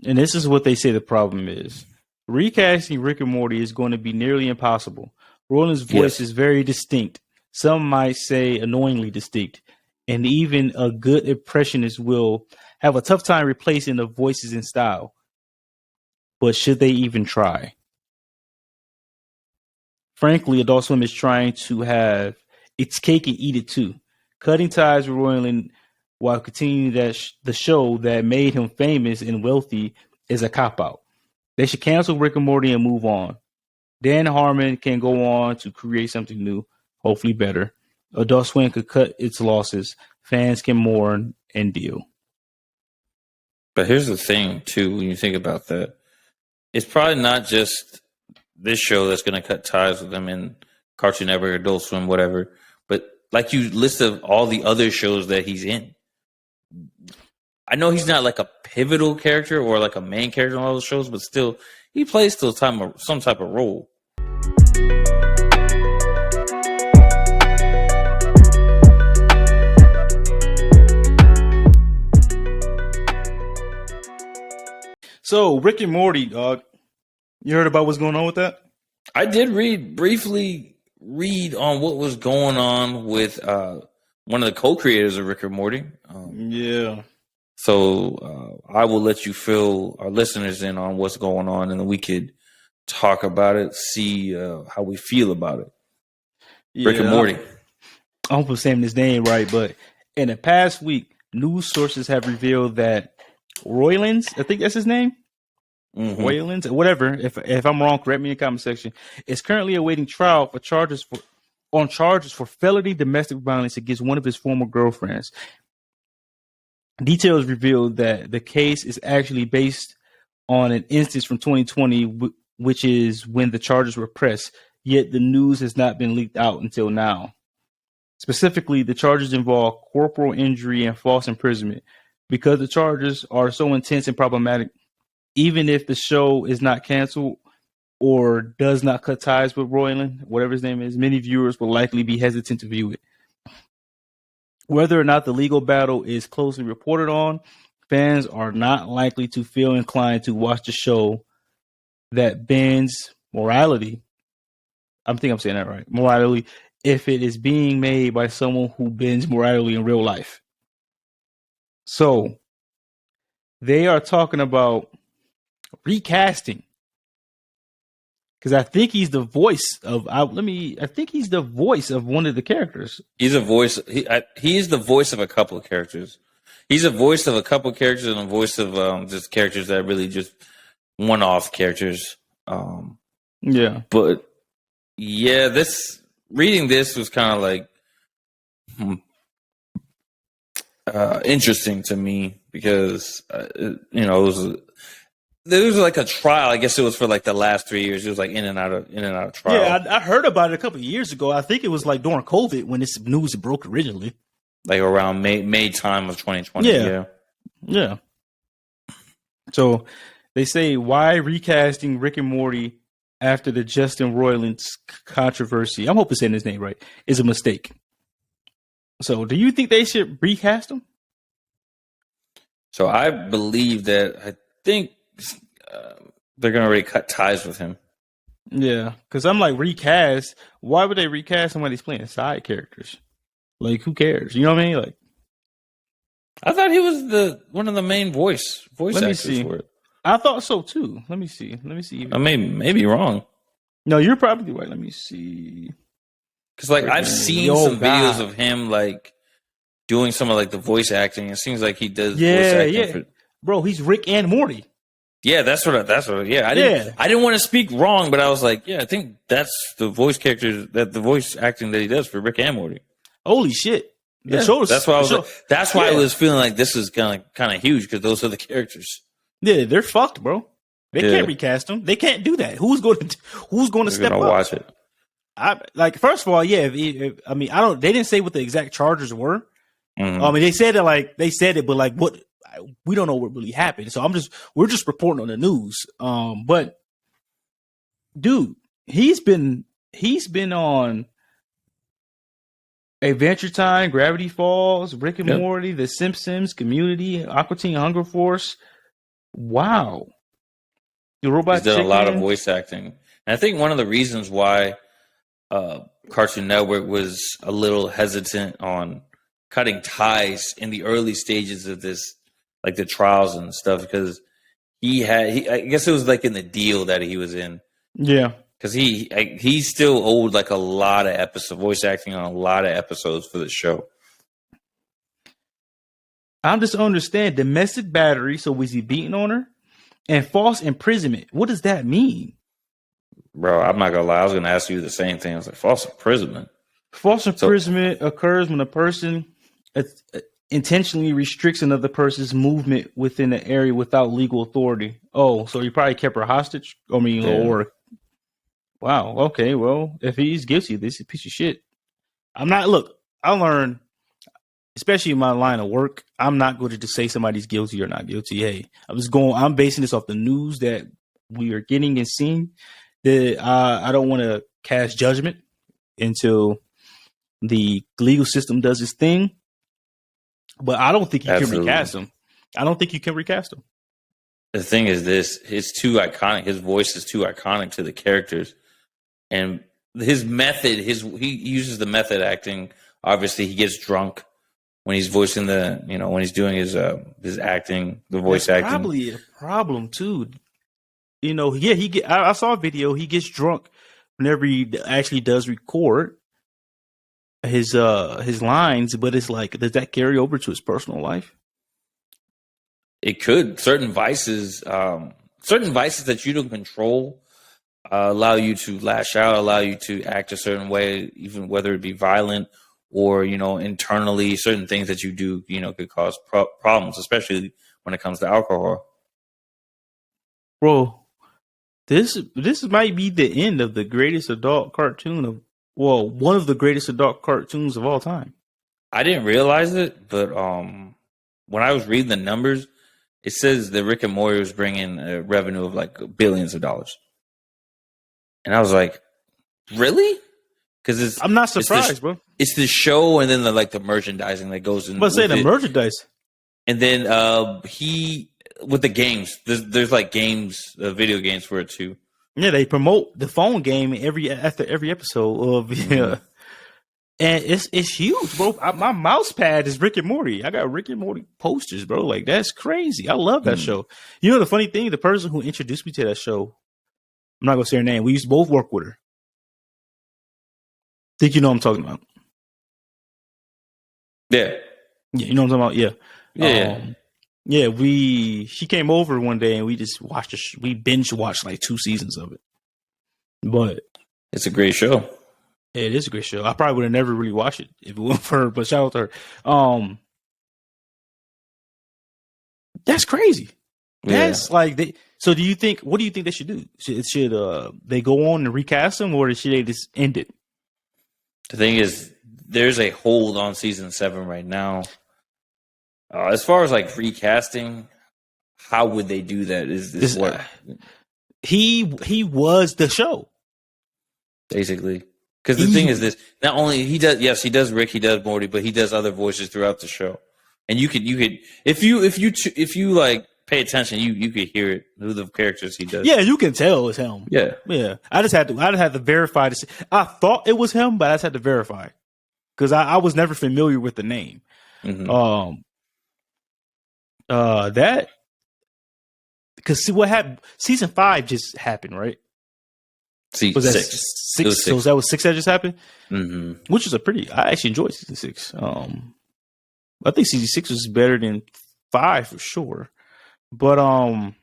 And this is what they say the problem is. Recasting Rick and Morty is going to be nearly impossible. Roland's voice is very distinct. Some might say annoyingly distinct. And even a good impressionist will have a tough time replacing the voices and style. But should they even try? Frankly, Adult Swim is trying to have its cake and eat it too. Cutting ties with Roiland while continuing the show that made him famous and wealthy is a cop-out. They should cancel Rick and Morty and move on. Dan Harmon can go on to create something new, hopefully better. Adult Swim could cut its losses. Fans can mourn and deal. But here's the thing, too, when you think about that. It's probably not just this show that's going to cut ties with them in Cartoon Network, Adult Swim, whatever. But like you listed all the other shows that he's in. I know he's not like a pivotal character or like a main character in all those shows, but still, he plays still some type of role. So, Rick and Morty, dog. You heard about what's going on with that? I did briefly read on what was going on with one of the co-creators of Rick and Morty. Yeah. So I will let you fill our listeners in on what's going on, and then we could talk about it, see how we feel about it. Yeah, Rick and Morty. I hope I'm saying his name right, but in the past week, news sources have revealed that Roiland, I think that's his name, Roiland, whatever. If I'm wrong, correct me in the comment section. Is currently awaiting trial for charges for felony domestic violence against one of his former girlfriends. Details revealed that the case is actually based on an instance from 2020, which is when the charges were pressed, yet the news has not been leaked out until now. Specifically, the charges involve corporal injury and false imprisonment. Because the charges are so intense and problematic, even if the show is not canceled or does not cut ties with Roiland, whatever his name is, many viewers will likely be hesitant to view it. Whether or not the legal battle is closely reported on, fans are not likely to feel inclined to watch the show that bends morality. I think I'm saying that right. Morality, if it is being made by someone who bends morality in real life. So they are talking about recasting. Because I think he's the voice of. I think he's the voice of one of the characters. He's a voice. He is the voice of a couple of characters. He's a voice of a couple of characters and a voice of just characters that are really just one-off characters. Yeah, but yeah, reading this was kind of like interesting to me because there was like a trial. I guess it was for like the last 3 years. It was like in and out of trial. Yeah, I heard about it a couple of years ago. I think it was like during COVID when this news broke originally. Like around May time of 2020. Yeah. So they say, why recasting Rick and Morty after the Justin Roiland controversy? I'm hoping saying his name right. Is a mistake. So do you think they should recast him? So I believe that I think they're going to already cut ties with him. Yeah, because I'm like, recast. Why would they recast somebody who's playing side characters? Like, who cares? You know what I mean? Like, I thought he was one of the main voice actors for it. I thought so too. Let me see. I may be wrong. No, you're probably right. Let me see. Because like I've seen some videos of him like doing some of like the voice acting. It seems like he does voice acting. Bro, he's Rick and Morty. Yeah, that's what. Yeah, I didn't want to speak wrong, but I was like, yeah, I think that's the voice characters, that the voice acting that he does for Rick and Morty. Holy shit! That's why I was. That's why I was feeling like this is kind of huge because those are the characters. Yeah, they're fucked, bro. They can't recast them. They can't do that. Who's going to step up? Watch it. First of all, yeah. I don't. They didn't say what the exact charges were. Mm-hmm. They said it, but like what. We don't know what really happened. So we're just reporting on the news. But dude, he's been on Adventure Time, Gravity Falls, Rick and Morty, The Simpsons, Community, Aqua Teen Hunger Force, Wow. The He's Robot done a lot of Chicken. voice acting, and I think one of the reasons why Cartoon Network was a little hesitant on cutting ties in the early stages of this, like the trials and stuff, because I guess it was like in the deal that he was in, Yeah. because he still owed like a lot of episodes, voice acting on a lot of episodes for the show. I'm just understand domestic battery. So was he beating on her? And false imprisonment. What does that mean? Bro, I'm not gonna lie, I was gonna ask you the same thing. I was like, false imprisonment. False So imprisonment occurs when a person intentionally restricts another person's movement within an area without legal authority. Oh, so he probably kept her hostage? I mean, yeah, or wow, okay, well, if he's guilty, this is a piece of shit. I'm not. Look, I learned, especially in my line of work, I'm not going to just say somebody's guilty or not guilty. Hey, I'm basing this off the news that we are getting and seeing. That I don't want to cast judgment until the legal system does its thing. But I don't think you can absolutely. recast him. I don't think you can recast him. The thing is, this it's too iconic. His voice is too iconic to the characters, and his method, he uses the method acting. Obviously, he gets drunk when he's voicing when he's doing his acting, the voice That's acting. probably a problem too. Yeah, he get. I saw a video. He gets drunk whenever he actually does record his lines, but it's like, does that carry over to his personal life? It could certain vices that you don't control allow you to lash out, allow you to act a certain way, even whether it be violent or internally. Certain things that you do, could cause problems, especially when it comes to alcohol. Bro, this might be the end of the greatest adult cartoon of one of the greatest adult cartoons of all time. I didn't realize it, but when I was reading the numbers, it says that Rick and Morty was bringing a revenue of like billions of dollars, and I was like, really? Because I'm not surprised, bro. it's the show, and then the merchandising that goes in But say with the it, merchandise. and then he with the games. There's like games, video games for it too. Yeah, they promote the phone game after every episode of Mm-hmm. and it's huge, bro. My mouse pad is Rick and Morty. I got Rick and Morty posters, bro. Like, that's crazy. I love that Mm-hmm. show. You know the funny thing, the person who introduced me to that show, I'm not gonna say her name. We used to both work with her. Think you know what I'm talking about? Yeah, Yeah, you know what I'm talking about? yeah. Yeah. She came over one day and we just watched we binge watched like 2 seasons of it. But It's a great show. it is a great show. I probably would have never really watched it if it weren't for her, but shout out to her. That's crazy. That's Yeah. like so do you think, what do you think they should do? Should they go on and recast them, or should they just end it? The thing is, there's a hold on season 7 right now. As far as like recasting, how would they do that? Is this This, what he was the show. basically? Because the thing is, this not only he does Rick, he does Morty, but he does other voices throughout the show. And you could if you like pay attention, you could hear it, who the characters he does. Yeah, you can tell it's him. Yeah. I just had to verify to see. I thought it was him, but I just had to verify because I was never familiar with the name. Mm-hmm. That because see what happened. Season 5 just happened, right? Was that 6? six? So that was 6 that just happened, Mm-hmm. which is I actually enjoyed season 6. I think season 6 was better than 5 for sure. But I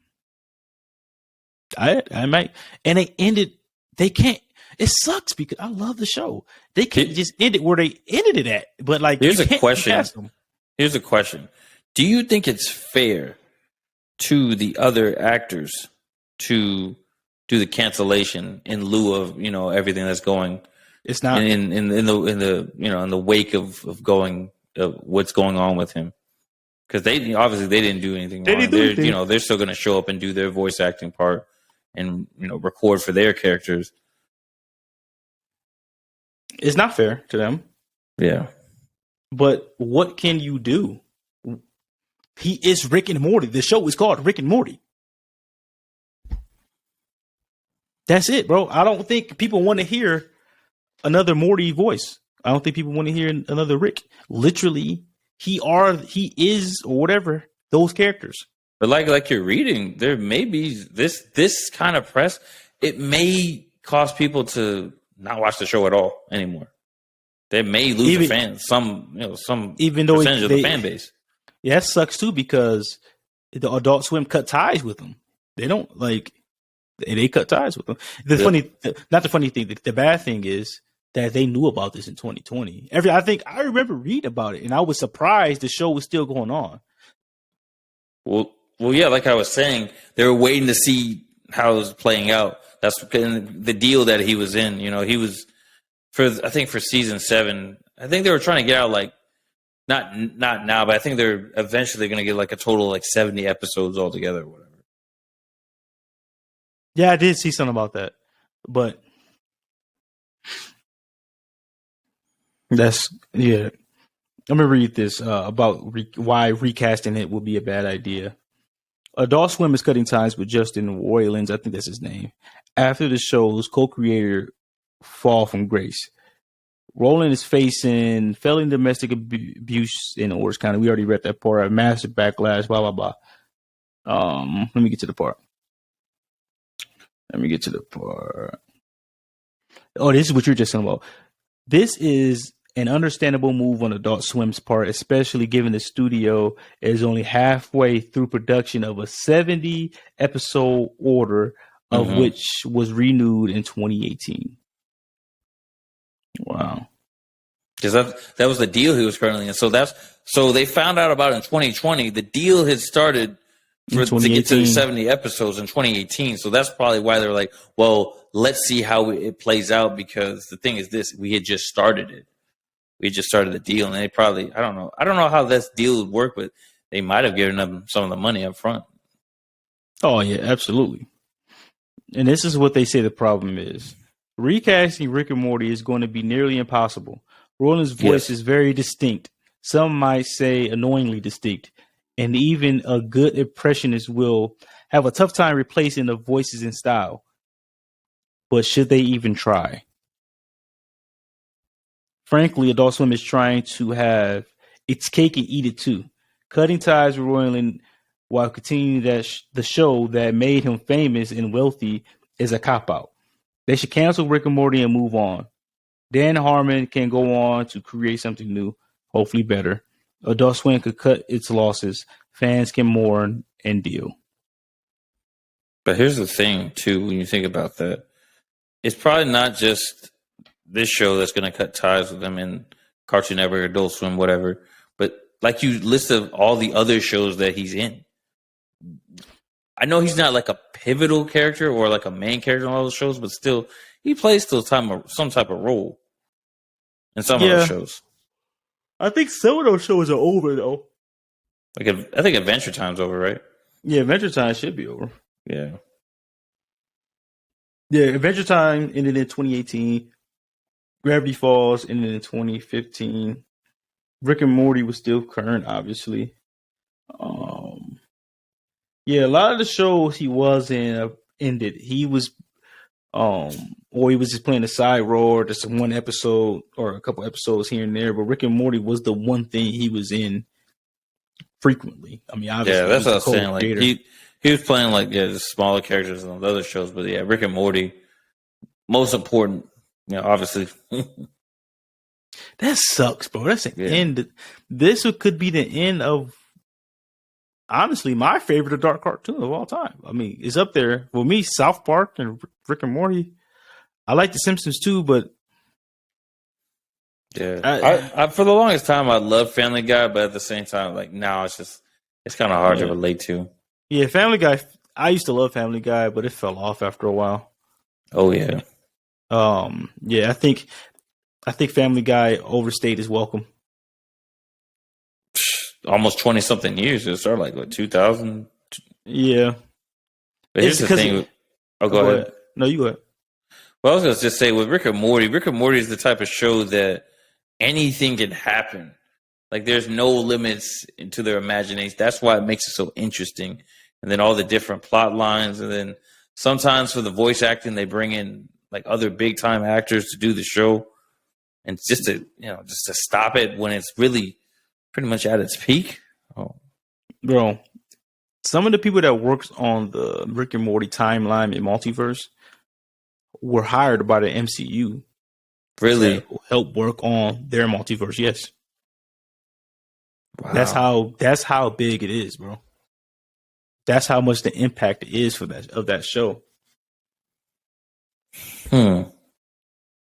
might, and they ended. They can't. It sucks because I love the show. They can't just end it where they ended it at. But like, Here's a question. Here's a question. Do you think it's fair to the other actors to do the cancellation in lieu of everything that's going? It's not in the wake of going what's going on with him, because they obviously they didn't do anything wrong. They're still going to show up and do their voice acting part and record for their characters. It's not fair to them. Yeah. But what can you do? He is Rick and Morty. The show is called Rick and Morty. That's it, bro. I don't think people want to hear another Morty voice. I don't think people want to hear another Rick. Literally, he is, or whatever, those characters. But like you're reading, there may be this kind of press. It may cause people to not watch the show at all anymore. They may lose a fan, some even though percentage of the fan base. Yeah, that sucks too, because the Adult Swim cut ties with them. They don't like they cut ties with them. Not the funny thing. The bad thing is that they knew about this in 2020. I think I remember reading about it, and I was surprised the show was still going on. Well, yeah, like I was saying, they were waiting to see how it was playing out. That's the deal that he was in. He was I think for season 7. I think they were trying to get out like not now, but I think they're eventually going to get like a total like 70 episodes altogether or whatever. Yeah, I did see something about that, but that's yeah. Let me read this about why recasting it would be a bad idea. Adult Swim is cutting ties with Justin Roiland, I think that's his name, after the show's co-creator fall from grace. Roiland is facing felony domestic abuse in Orange County. We already read that part. A massive backlash, blah, blah, blah. Let me get to the part. Oh, this is what you're just talking about. This is an understandable move on Adult Swim's part, especially given the studio is only halfway through production of a 70 episode order, of which was renewed in 2018. Wow. Because that was the deal he was currently in. So they found out about it in 2020. The deal had started to get to 70 episodes in 2018. So that's probably why they're like, well, let's see how it plays out, because the thing is this, we had just started it. We just started the deal, and they probably, I don't know how this deal would work, but they might have given them some of the money up front. Oh, yeah, absolutely. And this is what they say the problem is. Recasting Rick and Morty is going to be nearly impossible. Roland's voice is very distinct. Some might say annoyingly distinct. And even a good impressionist will have a tough time replacing the voices and style. But should they even try? Frankly, Adult Swim is trying to have its cake and eat it too. Cutting ties with Roiland while continuing the show that made him famous and wealthy is a cop-out. They should cancel Rick and Morty and move on. Dan Harmon can go on to create something new, hopefully better. Adult Swim could cut its losses. Fans can mourn and deal. But here's the thing, too, when you think about that. It's probably not just this show that's going to cut ties with them in Cartoon Network, Adult Swim, whatever. But like you listed all the other shows that he's in. I know he's not like a pivotal character or like a main character on all those shows, but still, he plays some type of role in some of those shows. I think some of those shows are over, though. Like, I think Adventure Time's over, right? Yeah, Adventure Time should be over. Yeah. Yeah, Adventure Time ended in 2018. Gravity Falls ended in 2015. Rick and Morty was still current, obviously. Yeah, a lot of the shows he was in ended. He was, or he was just playing a side role, or just one episode or a couple episodes here and there. But Rick and Morty was the one thing he was in frequently. I mean, obviously, yeah, that's what I was saying. Like he was playing like just smaller characters on the other shows, but yeah, Rick and Morty, most important. Obviously. That sucks, bro. That's the end. This could be the end of, honestly, my favorite adult cartoon of all time. I mean, it's up there for me. South Park and Rick and Morty. I like The Simpsons too, but yeah, I for the longest time I loved Family Guy, but at the same time, like now it's kind of hard to relate to. Yeah, Family Guy. I used to love Family Guy, but it fell off after a while. Oh yeah. Yeah, I think Family Guy overstayed his welcome. Almost 20-something years. It started like, what, 2000? Yeah. But here's the thing. Go ahead. No, you go ahead. Well, I was going to just say, with Rick and Morty is the type of show that anything can happen. Like there's no limits to their imagination. That's why it makes it so interesting. And then all the different plot lines, and then sometimes for the voice acting, they bring in like other big time actors to do the show, and just to stop it when it's really pretty much at its peak. Oh, Bro, some of the people that works on the Rick and Morty timeline and multiverse were hired by the MCU really? to help work on their multiverse. Yes. Wow. That's how big it is, bro. That's how much the impact is for that show.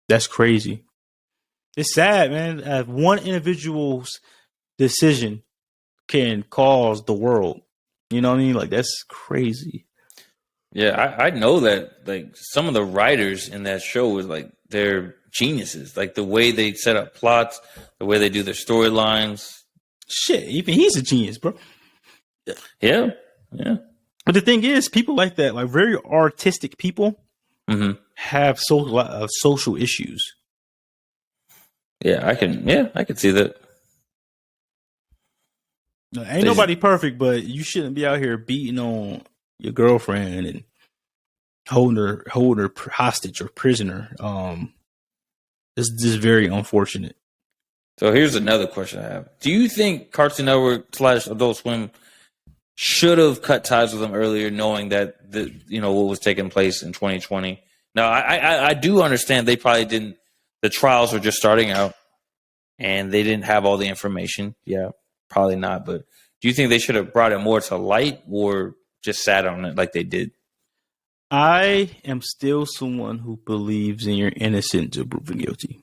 That's crazy. It's sad, man. One individual's decision can cause the world. You know what I mean? Like, that's crazy. Yeah, I know that. Like some of the writers in that show is like they're geniuses. Like the way they set up plots, the way they do their storylines. Shit, even he's a genius, bro. Yeah. But the thing is, people like that, like very artistic people, have social issues. Yeah, I can see that. Ain't nobody perfect, but you shouldn't be out here beating on your girlfriend and holding her hostage or prisoner. It's just very unfortunate. So here's another question I have: do you think Cartoon Network / Adult Swim should have cut ties with them earlier, knowing that what was taking place in 2020? Now, I do understand they probably didn't. The trials were just starting out, and they didn't have all the information. Yeah, probably not. But do you think they should have brought it more to light, or just sat on it like they did? I am still someone who believes in you're innocent until proven guilty.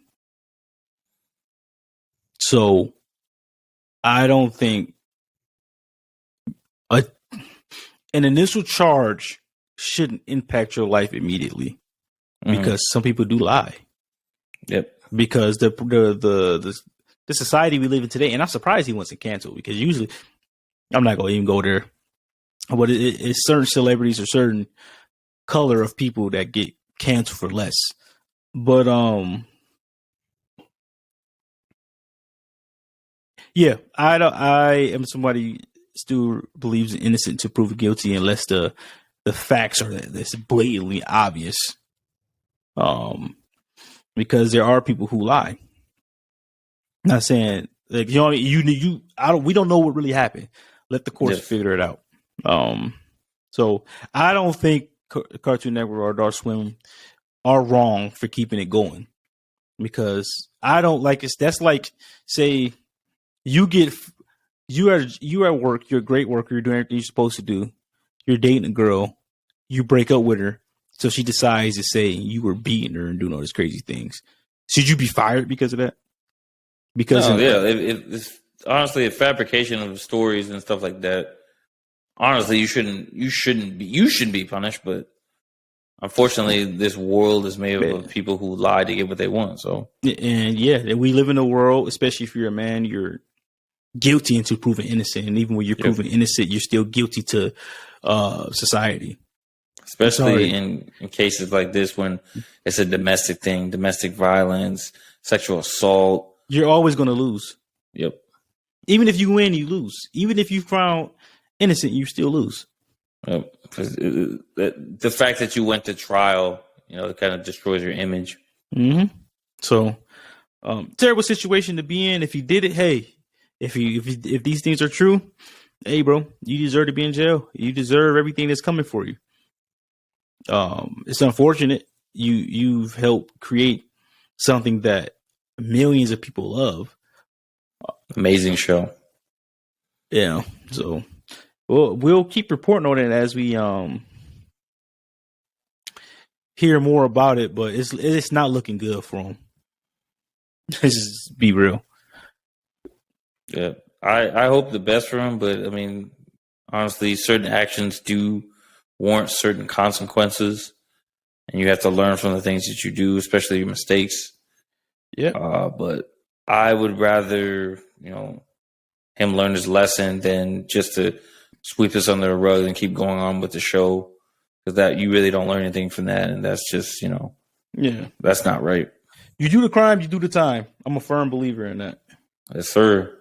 So I don't think an initial charge shouldn't impact your life immediately, because some people do lie. Yep. Because the society we live in today, and I'm surprised he wasn't canceled, because usually I'm not going to even go there. But it's certain celebrities or certain color of people that get canceled for less. But yeah, I am somebody still believes in innocent to prove guilty unless the facts are that's blatantly obvious. Because there are people who lie. Not saying like we don't know what really happened. Let the courts figure it out. So I don't think Cartoon Network or Adult Swim are wrong for keeping it going, because I don't like it. That's like, say you are at work, you're a great worker, you're doing everything you're supposed to do, you're dating a girl, you break up with her, so she decides to say you were beating her and doing all these crazy things. Should you be fired because of that? Because it's honestly a fabrication of stories and stuff like that. Honestly, you shouldn't be punished, but unfortunately, this world is made up of people who lie to get what they want. So, and yeah, we live in a world, especially if you're a man, you're guilty until proven innocent, and even when you're proven innocent, you're still guilty to society. Especially in cases like this, when it's a domestic thing, domestic violence, sexual assault. You're always going to lose. Yep. Even if you win, you lose. Even if you found innocent, you still lose. Yep. The fact that you went to trial, it kind of destroys your image. Mm-hmm. So, terrible situation to be in. If you did it, hey, if these things are true, hey, bro, you deserve to be in jail. You deserve everything that's coming for you. It's unfortunate you've helped create something that millions of people love. Amazing show. Yeah. So we'll keep reporting on it as we hear more about it, but it's not looking good for him. Let's just be real. Yeah. I hope the best for him, but I mean, honestly, certain actions do warrant certain consequences, and you have to learn from the things that you do, especially your mistakes. Yeah. But I would rather, him learn his lesson than just to sweep this under the rug and keep going on with the show, because that you really don't learn anything from that, and that's just, that's not right. You do the crime, you do the time. I'm a firm believer in that. Yes, sir.